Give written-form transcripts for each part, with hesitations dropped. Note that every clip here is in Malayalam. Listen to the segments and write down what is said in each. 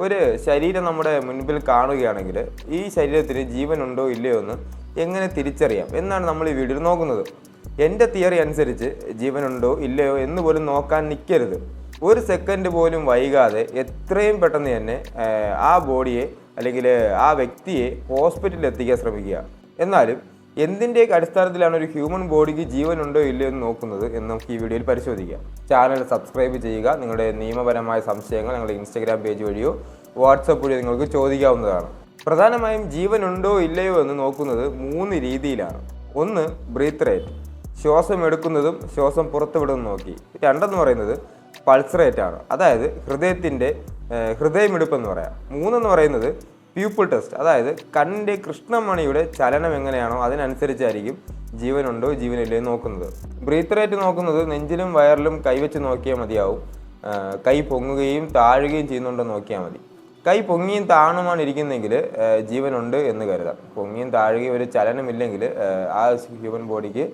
ഒരു ശരീരം നമ്മുടെ മുൻപിൽ കാണുകയാണെങ്കിൽ ഈ ശരീരത്തിന് ജീവനുണ്ടോ ഇല്ലയോ എന്ന് എങ്ങനെ തിരിച്ചറിയാം എന്നാണ് നമ്മൾ ഈ വീഡിയോയിൽ നോക്കുന്നത്. എൻ്റെ തിയറി അനുസരിച്ച് ജീവനുണ്ടോ ഇല്ലയോ എന്ന് പോലും നോക്കാൻ നിൽക്കരുത്. ഒരു സെക്കൻഡ് പോലും വൈകാതെ എത്രയും പെട്ടെന്ന് തന്നെ ആ ബോഡിയെ അല്ലെങ്കിൽ ആ വ്യക്തിയെ ഹോസ്പിറ്റലിൽ എത്തിക്കാൻ ശ്രമിക്കുക. എന്നാലും എന്തിൻ്റെയൊക്കെ അടിസ്ഥാനത്തിലാണ് ഒരു ഹ്യൂമൻ ബോഡിക്ക് ജീവനുണ്ടോ ഇല്ലയോ എന്ന് നോക്കുന്നത് എന്ന് നമുക്ക് ഈ വീഡിയോയിൽ പരിശോധിക്കാം. ചാനൽ സബ്സ്ക്രൈബ് ചെയ്യുക. നിങ്ങളുടെ നിയമപരമായ സംശയങ്ങൾ ഞങ്ങളുടെ ഇൻസ്റ്റഗ്രാം പേജ് വഴിയോ വാട്സപ്പ് വഴിയോ നിങ്ങൾക്ക് ചോദിക്കാവുന്നതാണ്. പ്രധാനമായും ജീവനുണ്ടോ ഇല്ലയോ എന്ന് നോക്കുന്നത് 3 രീതിയിലാണ്. ഒന്ന്, ബ്രീത്ത് റേറ്റ്, ശ്വാസം എടുക്കുന്നതും ശ്വാസം പുറത്തുവിടുന്നതും നോക്കി. 2 എന്ന് പറയുന്നത് പൾസ് റേറ്റ് ആണ്, അതായത് ഹൃദയത്തിൻ്റെ ഹൃദയമിടിപ്പ് എന്ന് പറയാം. 3 എന്ന് പറയുന്നത് പ്യൂപ്പിൾ ടെസ്റ്റ്, അതായത് കണ്ണിൻ്റെ കൃഷ്ണമണിയുടെ ചലനം എങ്ങനെയാണോ അതിനനുസരിച്ചായിരിക്കും ജീവനുണ്ടോ ജീവനില്ലയോ നോക്കുന്നത്. ബ്രീത്ത് റേറ്റ് നോക്കുന്നത് നെഞ്ചിലും വയറിലും കൈവച്ച് നോക്കിയാൽ മതിയാവും. കൈ പൊങ്ങുകയും താഴുകയും ചെയ്യുന്നുണ്ടോ നോക്കിയാൽ മതി. കൈ പൊങ്ങിയും താണുമാണ് ഇരിക്കുന്നെങ്കിൽ ജീവനുണ്ട് എന്ന് കരുതാം. പൊങ്ങിയും താഴുകയും ഒരു ചലനമില്ലെങ്കിൽ ആ ഹ്യൂമൻ ബോഡിക്ക്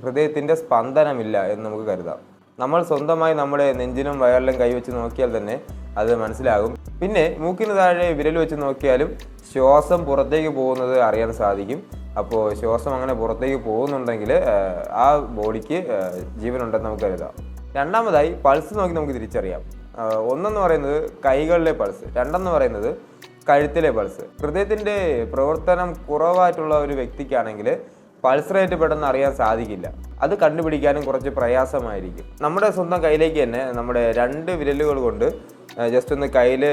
ഹൃദയത്തിൻ്റെ സ്പന്ദനമില്ല എന്ന് നമുക്ക് കരുതാം. നമ്മൾ സ്വന്തമായി നമ്മുടെ നെഞ്ചിലും വയറിലും കൈവച്ച് നോക്കിയാൽ തന്നെ അത് മനസ്സിലാകും. പിന്നെ മൂക്കിന് താഴെ വിരൽ വെച്ച് നോക്കിയാലും ശ്വാസം പുറത്തേക്ക് പോകുന്നത് അറിയാൻ സാധിക്കും. അപ്പോൾ ശ്വാസം അങ്ങനെ പുറത്തേക്ക് പോകുന്നുണ്ടെങ്കിൽ ആ ബോഡിക്ക് ജീവനുണ്ടെന്ന് നമുക്ക് കരുതാം. രണ്ടാമതായി പൾസ് നോക്കി നമുക്ക് തിരിച്ചറിയാം. ഒന്നെന്ന് പറയുന്നത് കൈകളിലെ പൾസ്, 2 എന്ന് പറയുന്നത് കഴുത്തിലെ പൾസ്. ഹൃദയത്തിൻ്റെ പ്രവർത്തനം കുറവായിട്ടുള്ള ഒരു വ്യക്തിക്കാണെങ്കിൽ പൾസ് റേറ്റ് പെട്ടെന്ന് അറിയാൻ സാധിക്കില്ല. അത് കണ്ടുപിടിക്കാനും കുറച്ച് പ്രയാസമായിരിക്കും. നമ്മുടെ സ്വന്തം കയ്യിലേക്ക് തന്നെ നമ്മുടെ 2 വിരലുകൾ കൊണ്ട് ജസ്റ്റ് ഒന്ന് കയ്യിൽ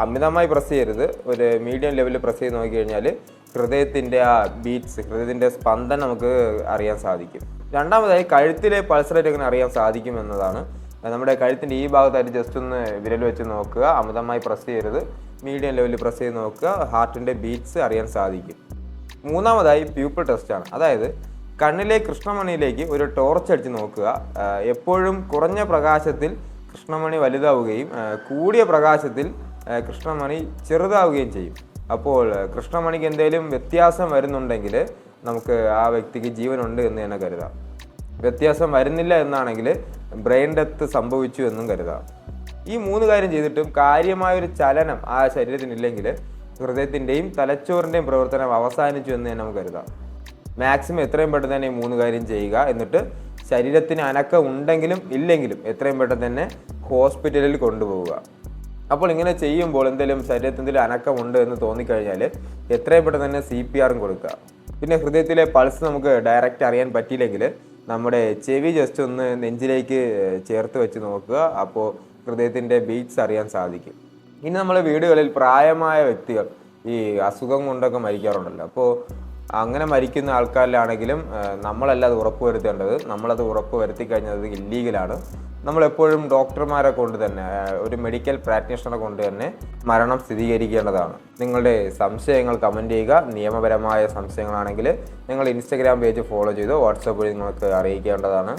അമിതമായി പ്രസ് ചെയ്യരുത്, ഒരു മീഡിയം ലെവലിൽ പ്രസ് ചെയ്ത് നോക്കിക്കഴിഞ്ഞാൽ ഹൃദയത്തിൻ്റെ ആ ബീറ്റ്സ്, ഹൃദയത്തിൻ്റെ സ്പന്ദനം നമുക്ക് അറിയാൻ സാധിക്കും. രണ്ടാമതായി കഴുത്തിലെ പൾസ് റേറ്റ് എങ്ങനെ അറിയാൻ സാധിക്കും എന്നതാണ്. നമ്മുടെ കഴുത്തിൻ്റെ ഈ ഭാഗത്തായിട്ട് ജസ്റ്റ് ഒന്ന് വിരൽ വെച്ച് നോക്കുക, അമിതമായി പ്രസ് ചെയ്യരുത്, മീഡിയം ലെവലിൽ പ്രസ് ചെയ്ത് നോക്കുക, ഹാർട്ടിൻ്റെ ബീറ്റ്സ് അറിയാൻ സാധിക്കും. മൂന്നാമതായി പ്യൂപ്പിൾ ടെസ്റ്റാണ്, അതായത് കണ്ണിലെ കൃഷ്ണമണിയിലേക്ക് ഒരു ടോർച്ച് അടിച്ച് നോക്കുക. എപ്പോഴും കുറഞ്ഞ പ്രകാശത്തിൽ കൃഷ്ണമണി വലുതാവുകയും കൂടിയ പ്രകാശത്തിൽ കൃഷ്ണമണി ചെറുതാവുകയും ചെയ്യും. അപ്പോൾ കൃഷ്ണമണിക്ക് എന്തെങ്കിലും വ്യത്യാസം വരുന്നുണ്ടെങ്കിൽ നമുക്ക് ആ വ്യക്തിക്ക് ജീവനുണ്ട് എന്ന് തന്നെ കരുതാം. വ്യത്യാസം വരുന്നില്ല എന്നാണെങ്കിൽ ബ്രെയിൻ ഡെത്ത് സംഭവിച്ചു എന്നും കരുതാം. ഈ 3 കാര്യം ചെയ്തിട്ടും കാര്യമായൊരു ചലനം ആ ശരീരത്തിനില്ലെങ്കിൽ ഹൃദയത്തിൻ്റെയും തലച്ചോറിൻ്റെയും പ്രവർത്തനം അവസാനിച്ചു എന്ന് തന്നെ നമുക്ക് കരുതാം. മാക്സിമം എത്രയും പെട്ടെന്ന് തന്നെ ഈ 3 കാര്യം ചെയ്യുക. എന്നിട്ട് ശരീരത്തിന് അനക്കം ഉണ്ടെങ്കിലും ഇല്ലെങ്കിലും എത്രയും പെട്ടെന്ന് തന്നെ ഹോസ്പിറ്റലിൽ കൊണ്ടുപോവുക. അപ്പോൾ ഇങ്ങനെ ചെയ്യുമ്പോൾ എന്തെങ്കിലും ശരീരത്തിൽ അനക്കമുണ്ട് എന്ന് തോന്നിക്കഴിഞ്ഞാൽ എത്രയും പെട്ടെന്ന് തന്നെ CPR കൊടുക്കുക. പിന്നെ ഹൃദയത്തിലെ പൾസ് നമുക്ക് ഡയറക്റ്റ് അറിയാൻ പറ്റിയില്ലെങ്കിൽ നമ്മുടെ ചെവി ജസ്റ്റ് ഒന്ന് നെഞ്ചിലേക്ക് ചേർത്ത് വെച്ച് നോക്കുക. അപ്പോൾ ഹൃദയത്തിൻ്റെ ബീറ്റ്സ് അറിയാൻ സാധിക്കും. ഇനി നമ്മൾ വീടുകളിൽ പ്രായമായ വ്യക്തികൾ ഈ അസുഖം കൊണ്ടൊക്കെ മരിക്കാറുണ്ടല്ലോ. അപ്പോൾ അങ്ങനെ മരിക്കുന്ന ആൾക്കാരിലാണെങ്കിലും നമ്മളല്ല അത് ഉറപ്പ് വരുത്തേണ്ടത്. നമ്മളത് ഉറപ്പ് വരുത്തി കഴിഞ്ഞാൽ അത് ഇല്ലീഗലാണ്. നമ്മളെപ്പോഴും ഡോക്ടർമാരെ കൊണ്ട് തന്നെ, ഒരു മെഡിക്കൽ പ്രാക്ടീഷണറെ കൊണ്ട് തന്നെ മരണം സ്ഥിരീകരിക്കേണ്ടതാണ്. നിങ്ങളുടെ സംശയങ്ങൾ കമൻറ്റ് ചെയ്യുക. നിയമപരമായ സംശയങ്ങളാണെങ്കിൽ നിങ്ങൾ ഇൻസ്റ്റഗ്രാം പേജ് ഫോളോ ചെയ്തോ വാട്സാപ്പ് വഴി നിങ്ങൾക്ക് അറിയിക്കേണ്ടതാണ്.